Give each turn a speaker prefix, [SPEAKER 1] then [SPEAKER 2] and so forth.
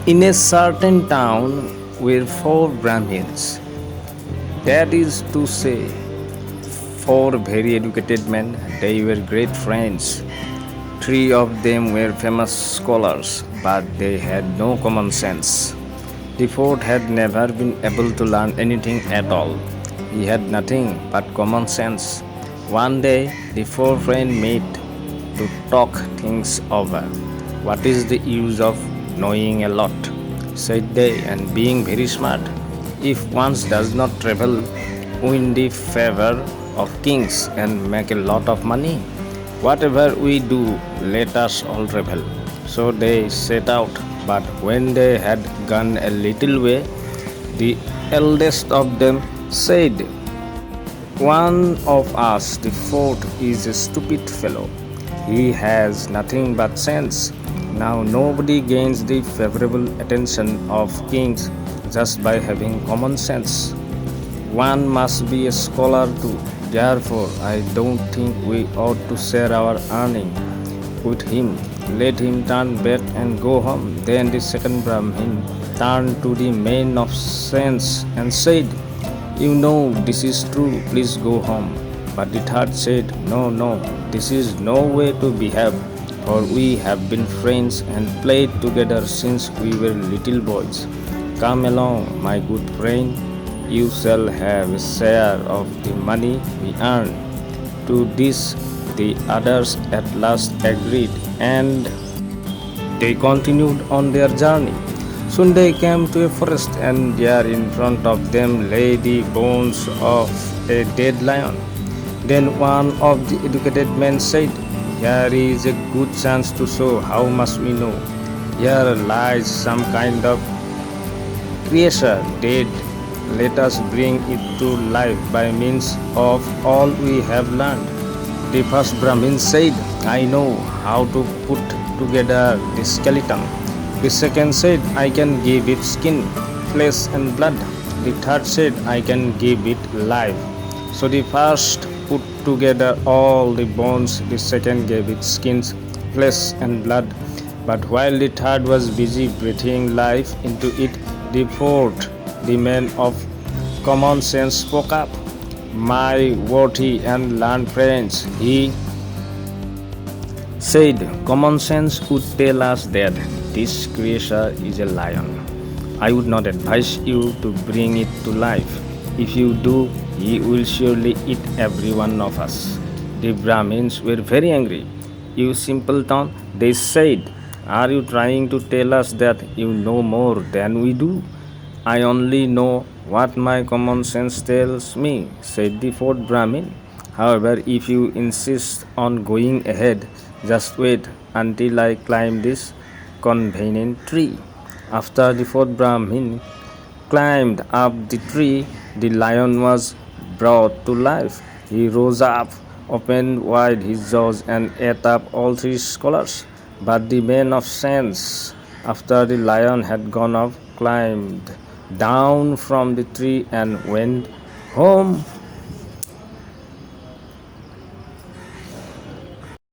[SPEAKER 1] In a certain town were four Brahmins, that is to say, four very educated men. They were great friends. Three of them were famous scholars, but they had no common sense. The fourth had never been able to learn anything at all. He had nothing but common sense. One day, the four friends met to talk things over. What is the use of knowing a lot, said they, and being very smart, if one does not travel, win the favor of kings, and make a lot of money? Whatever we do, let us all travel. So they set out, but when they had gone a little way, the eldest of them said, one of us, the fourth, is a stupid fellow. He has nothing but sense. Now nobody gains the favorable attention of kings just by having common sense. One must be a scholar too. Therefore, I don't think we ought to share our earning with him. Let him turn back and go home. Then the second Brahmin turned to the man of sense and said, you know this is true, please go home. But the third said, no, no, this is no way to behave, for we have been friends and played together since we were little boys. Come along, my good friend, you shall have a share of the money we earn. To this the others at last agreed, and they continued on their journey. Soon they came to a forest, and there in front of them lay the bones of a dead lion. Then one of the educated men said, here is a good chance to show how much we know. Here lies some kind of creature dead. Let us bring it to life by means of all we have learned. The first Brahmin said, I know how to put together the skeleton. The second said, I can give it skin, flesh and blood. The third said, I can give it life. So the first put together all the bones, the second gave it skins, flesh and blood. But while the third was busy breathing life into it, the fourth, the man of common sense, spoke up. My worthy and learned friends, he said, common sense would tell us that this creature is a lion. I would not advise you to bring it to life. If you do, he will surely eat every one of us. The Brahmins were very angry. You simpleton, they said, are you trying to tell us that you know more than we do? I only know what my common sense tells me, said the fourth Brahmin. However, if you insist on going ahead, just wait until I climb this convenient tree. After the fourth Brahmin climbed up the tree, the lion was brought to life. He rose up, opened wide his jaws, and ate up all three scholars. But the man of sense, after the lion had gone off, climbed down from the tree and went home.